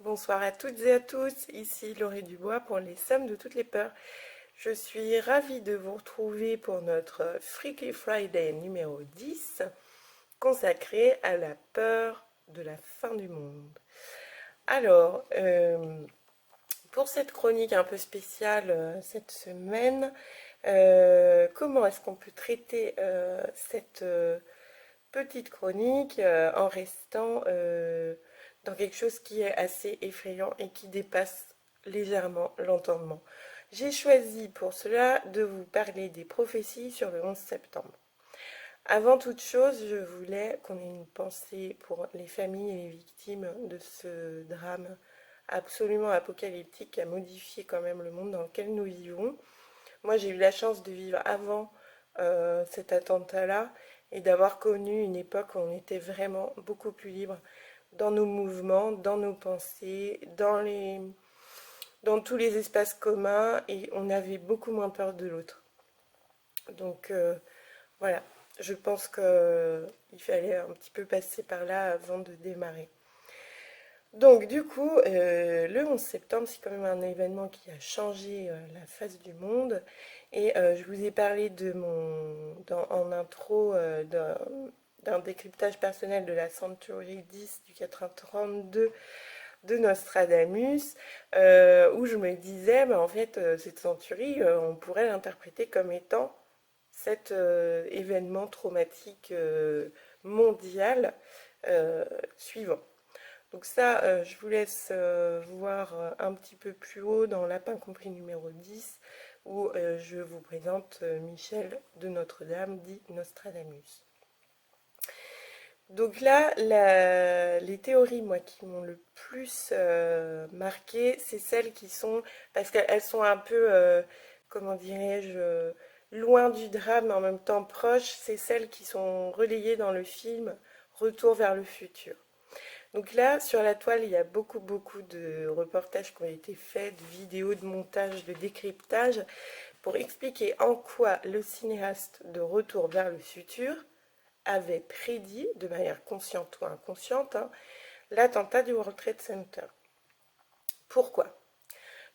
Bonsoir à toutes et à tous, ici Laurie Dubois pour les Sommes de toutes les peurs. Je suis ravie de vous retrouver pour notre Freaky Friday numéro 10, consacré à la peur de la fin du monde. Alors, pour cette chronique un peu spéciale cette semaine, comment est-ce qu'on peut traiter cette petite chronique en restant dans quelque chose qui est assez effrayant et qui dépasse légèrement l'entendement. J'ai choisi pour cela de vous parler des prophéties sur le 11 septembre. Avant toute chose, je voulais qu'on ait une pensée pour les familles et les victimes de ce drame absolument apocalyptique qui a modifié quand même le monde dans lequel nous vivons. Moi, j'ai eu la chance de vivre avant cet attentat-là et d'avoir connu une époque où on était vraiment beaucoup plus libre dans nos mouvements, dans nos pensées, dans tous les espaces communs et on avait beaucoup moins peur de l'autre. Donc voilà, je pense qu'il fallait un petit peu passer par là avant de démarrer. Donc du coup, le 11 septembre, c'est quand même un événement qui a changé la face du monde. Et je vous ai parlé en intro d'un décryptage personnel de la Century 10 du 432 de Nostradamus, où je me disais, en fait, cette centurie, on pourrait l'interpréter comme étant cet événement traumatique mondial suivant. Donc ça, je vous laisse voir un petit peu plus haut dans Lapin compris numéro 10, où je vous présente Michel de Notre-Dame, dit Nostradamus. Donc là, les théories, moi, qui m'ont le plus marqué, c'est celles qui sont, parce qu'elles sont un peu, comment dirais-je, loin du drame, mais en même temps proches, c'est celles qui sont relayées dans le film Retour vers le futur. Donc là, sur la toile, il y a beaucoup de reportages qui ont été faits, de vidéos, de montages, de décryptage, pour expliquer en quoi le cinéaste de Retour vers le futur avait prédit, de manière consciente ou inconsciente, l'attentat du World Trade Center. Pourquoi?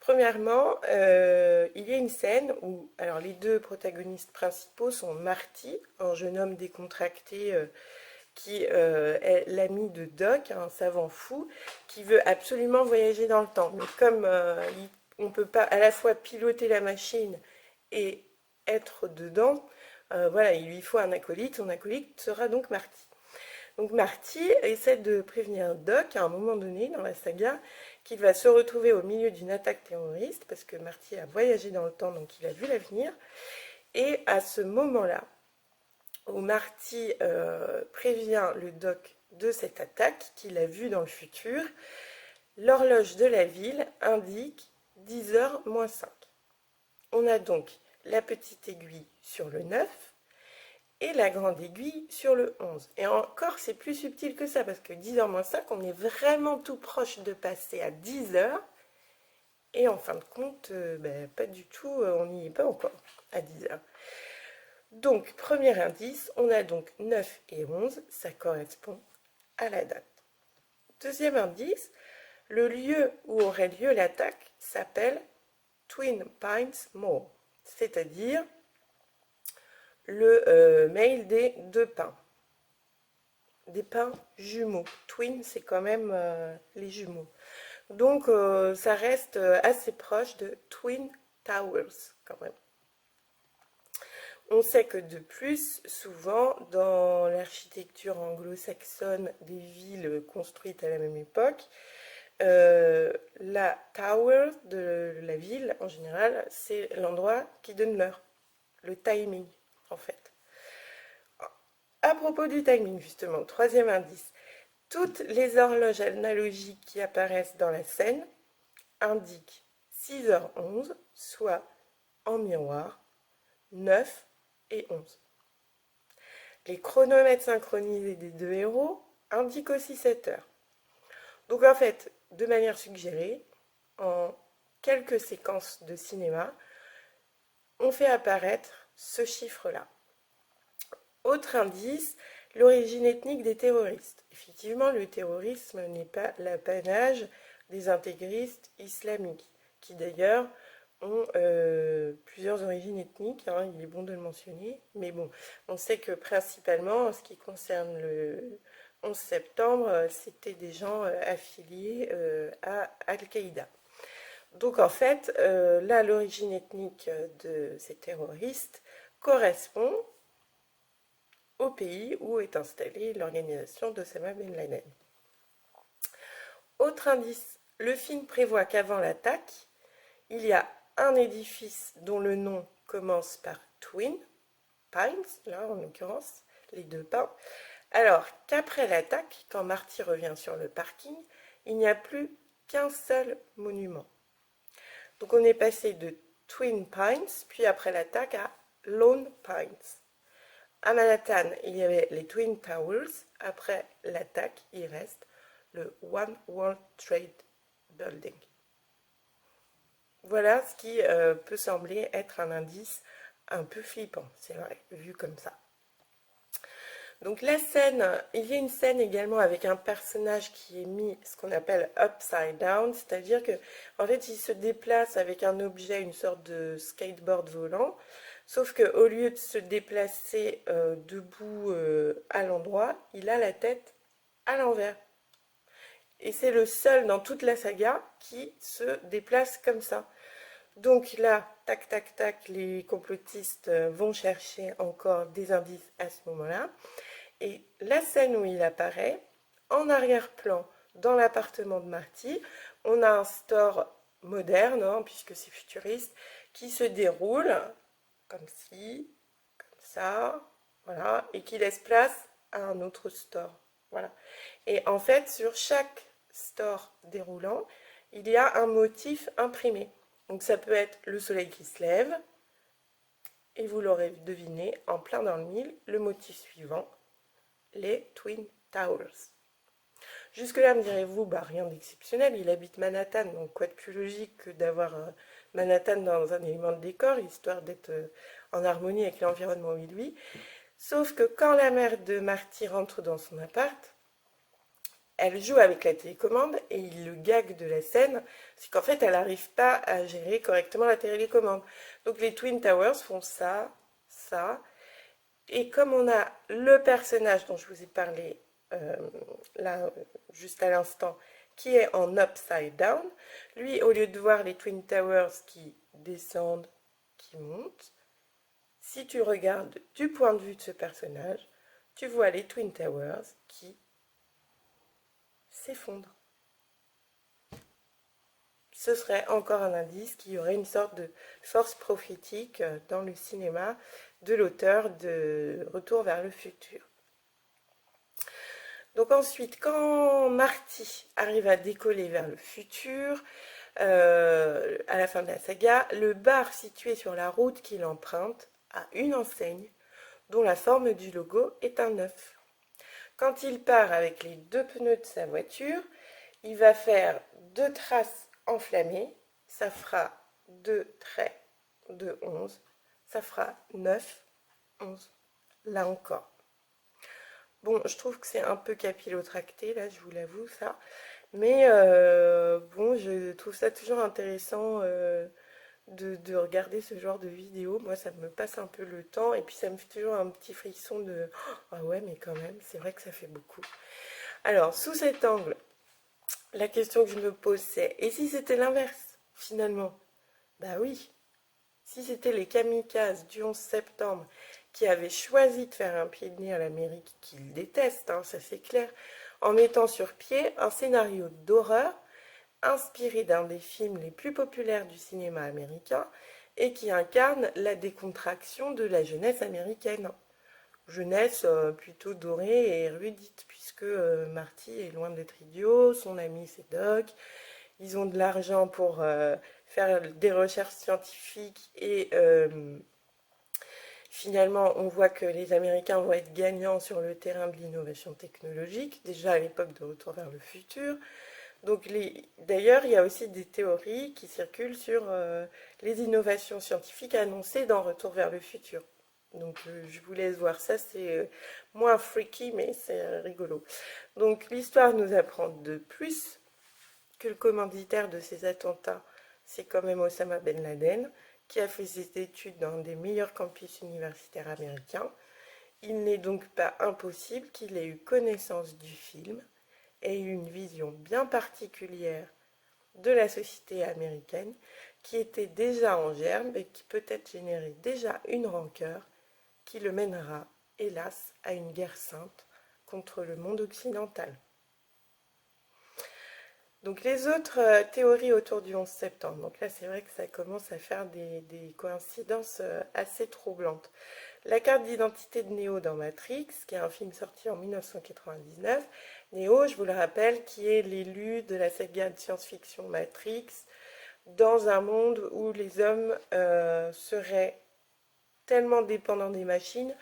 Premièrement, il y a une scène où alors les deux protagonistes principaux sont Marty, un jeune homme décontracté qui est l'ami de Doc, un savant fou, qui veut absolument voyager dans le temps. Mais comme on ne peut pas à la fois piloter la machine et être dedans, voilà, il lui faut un acolyte. Son acolyte sera donc Marty. Donc Marty essaie de prévenir Doc à un moment donné dans la saga qu'il va se retrouver au milieu d'une attaque terroriste parce que Marty a voyagé dans le temps, donc il a vu l'avenir. Et à ce moment-là, où Marty prévient le Doc de cette attaque qu'il a vue dans le futur, l'horloge de la ville indique 10h moins 5. On a donc la petite aiguille sur le 9 et la grande aiguille sur le 11. Et encore, c'est plus subtil que ça, parce que 10h moins 5, on est vraiment tout proche de passer à 10h. Et en fin de compte, pas du tout, on n'y est pas encore à 10h. Donc, premier indice, on a donc 9 et 11, ça correspond à la date. Deuxième indice, le lieu où aurait lieu l'attaque s'appelle Twin Pines Mall, c'est-à-dire le mail des deux pins. Des pins jumeaux. Twin, c'est quand même les jumeaux. Donc, ça reste assez proche de Twin Towers, quand même. On sait que de plus, souvent, dans l'architecture anglo-saxonne des villes construites à la même époque, la tower de la ville, en général, c'est l'endroit qui donne l'heure, le timing, en fait. À propos du timing, justement, troisième indice, toutes les horloges analogiques qui apparaissent dans la scène indiquent 6h11, soit en miroir, 9 et 11. Les chronomètres synchronisés des deux héros indiquent aussi 7 heures. Donc en fait, de manière suggérée, en quelques séquences de cinéma, on fait apparaître ce chiffre-là. Autre indice, l'origine ethnique des terroristes. Effectivement, le terrorisme n'est pas l'apanage des intégristes islamiques, qui d'ailleurs ont plusieurs origines ethniques, hein, il est bon de le mentionner, mais bon, on sait que principalement, en ce qui concerne le 11 septembre, c'était des gens affiliés à Al-Qaïda. Donc en fait, là, l'origine ethnique de ces terroristes correspond au pays où est installée l'organisation d'Osama Ben Laden. Autre indice, le film prévoit qu'avant l'attaque, il y a un édifice dont le nom commence par Twin Pines, là en l'occurrence, les deux pins, alors qu'après l'attaque, quand Marty revient sur le parking, il n'y a plus qu'un seul monument. Donc on est passé de Twin Pines, puis après l'attaque à Lone Pines. À Manhattan, il y avait les Twin Towers. Après l'attaque, il reste le One World Trade Building. Voilà ce qui peut sembler être un indice un peu flippant, c'est vrai, vu comme ça. Donc la scène, il y a une scène également avec un personnage qui est mis ce qu'on appelle upside down, c'est-à-dire que en fait il se déplace avec un objet, une sorte de skateboard volant, sauf qu'au lieu de se déplacer debout à l'endroit, il a la tête à l'envers. Et c'est le seul dans toute la saga qui se déplace comme ça. Donc là, tac, tac, tac, les complotistes vont chercher encore des indices à ce moment-là. Et la scène où il apparaît, en arrière-plan, dans l'appartement de Marty, on a un store moderne, hein, puisque c'est futuriste, qui se déroule comme ci, comme ça, voilà, et qui laisse place à un autre store. Voilà. Et en fait, sur chaque store déroulant, il y a un motif imprimé. Donc ça peut être le soleil qui se lève, et vous l'aurez deviné, en plein dans le mille, le motif suivant, les Twin Towers. Jusque-là, me direz-vous, bah, rien d'exceptionnel, il habite Manhattan, donc quoi de plus logique que d'avoir Manhattan dans un élément de décor, histoire d'être en harmonie avec l'environnement où il vit. Sauf que quand la mère de Marty rentre dans son appart, elle joue avec la télécommande et il le gag de la scène, c'est qu'en fait elle n'arrive pas à gérer correctement la télécommande. Donc les Twin Towers font ça, ça, et comme on a le personnage dont je vous ai parlé là juste à l'instant, qui est en upside down, lui au lieu de voir les Twin Towers qui descendent, qui montent, si tu regardes du point de vue de ce personnage, tu vois les Twin Towers qui s'effondrent. Ce serait encore un indice qu'il y aurait une sorte de force prophétique dans le cinéma de l'auteur de Retour vers le futur. Donc ensuite, quand Marty arrive à décoller vers le futur, à la fin de la saga, le bar situé sur la route qu'il emprunte a une enseigne dont la forme du logo est un œuf. Quand il part avec les deux pneus de sa voiture, il va faire deux traces enflammées, ça fera deux traits de 11, ça fera 9, 11. Là encore. Bon, je trouve que c'est un peu capillotracté, là, je vous l'avoue, ça. Mais bon, je trouve ça toujours intéressant de regarder ce genre de vidéos. Moi, ça me passe un peu le temps et puis ça me fait toujours un petit frisson de ah ouais, mais quand même, c'est vrai que ça fait beaucoup. Alors, sous cet angle, la question que je me pose, c'est et si c'était l'inverse, finalement? Bah oui, si c'était les kamikazes du 11 septembre qui avaient choisi de faire un pied de nez à l'Amérique, qu'ils détestent, hein, ça c'est clair, en mettant sur pied un scénario d'horreur inspiré d'un des films les plus populaires du cinéma américain et qui incarne la décontraction de la jeunesse américaine. jeunesse plutôt dorée et érudite, puisque Marty est loin d'être idiot, son ami c'est Doc, ils ont de l'argent pour faire des recherches scientifiques et finalement on voit que les Américains vont être gagnants sur le terrain de l'innovation technologique, déjà à l'époque de Retour vers le futur. Donc d'ailleurs, il y a aussi des théories qui circulent sur les innovations scientifiques annoncées dans Retour vers le futur. Donc je vous laisse voir ça, c'est moins freaky, mais c'est rigolo. Donc l'histoire nous apprend de plus que le commanditaire de ces attentats, c'est quand même Osama Ben Laden, qui a fait ses études dans un des meilleurs campus universitaires américains. Il n'est donc pas impossible qu'il ait eu connaissance du film et eu une vision bien particulière de la société américaine qui était déjà en germe et qui peut-être générait déjà une rancœur qui le mènera, hélas, à une guerre sainte contre le monde occidental. Donc les autres théories autour du 11 septembre, donc là c'est vrai que ça commence à faire des coïncidences assez troublantes. La carte d'identité de Neo dans Matrix, qui est un film sorti en 1999. Neo, je vous le rappelle, qui est l'élu de la saga de science-fiction Matrix, dans un monde où les hommes seraient tellement dépendants des machines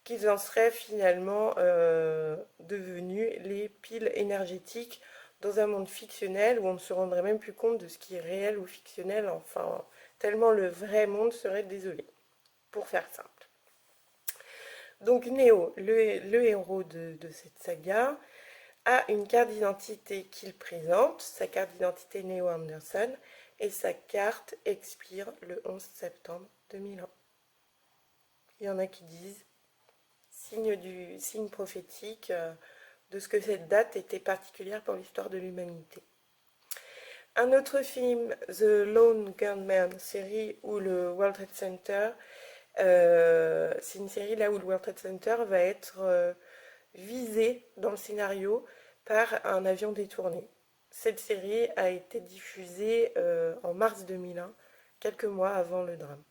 qu'ils en seraient finalement devenus les piles énergétiques dans un monde fictionnel où on ne se rendrait même plus compte de ce qui est réel ou fictionnel, enfin, tellement le vrai monde serait désolé, pour faire simple. Donc Neo, le héros de cette saga, a une carte d'identité qu'il présente, sa carte d'identité Neo Anderson, et sa carte expire le 11 septembre 2001. Il y en a qui disent signe prophétique de ce que cette date était particulière pour l'histoire de l'humanité. Un autre film, The Lone Gunman série où le World Trade Center, c'est une série là où le World Trade Center va être visé dans le scénario par un avion détourné. Cette série a été diffusée en mars 2001, quelques mois avant le drame.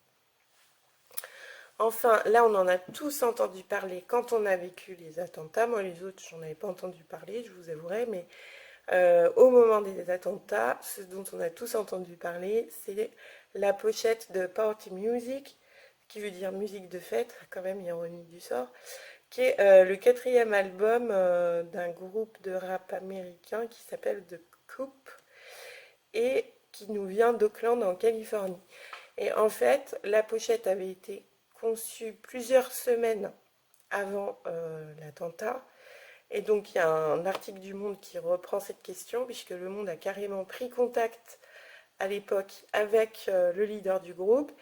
Enfin, là, on en a tous entendu parler quand on a vécu les attentats. Moi, les autres, j'en avais pas entendu parler, je vous avouerai, mais au moment des attentats, ce dont on a tous entendu parler, c'est la pochette de Party Music, qui veut dire musique de fête, quand même ironie du sort, qui est le quatrième album d'un groupe de rap américain qui s'appelle The Coup et qui nous vient d'Oakland en Californie. Et en fait, la pochette avait été conçue plusieurs semaines avant l'attentat. Et donc il y a un article du Monde qui reprend cette question, puisque le Monde a carrément pris contact à l'époque avec le leader du groupe.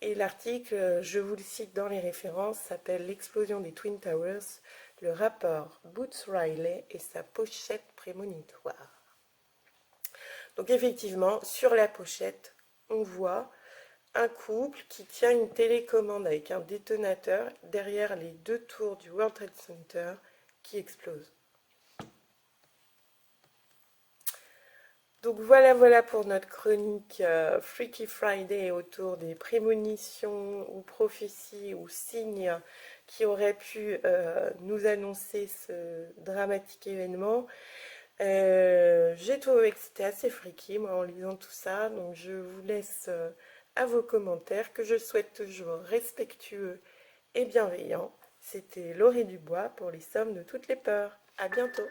Et l'article, je vous le cite dans les références, s'appelle L'explosion des Twin Towers, le rappeur Boots Riley et sa pochette prémonitoire. Donc effectivement, sur la pochette, on voit un couple qui tient une télécommande avec un détonateur derrière les deux tours du World Trade Center qui explosent. Donc voilà pour notre chronique Freaky Friday autour des prémonitions ou prophéties ou signes qui auraient pu nous annoncer ce dramatique événement. J'ai trouvé que c'était assez freaky moi en lisant tout ça, donc je vous laisse à vos commentaires que je souhaite toujours respectueux et bienveillants. C'était Laurie Dubois pour les sommes de toutes les peurs. À bientôt.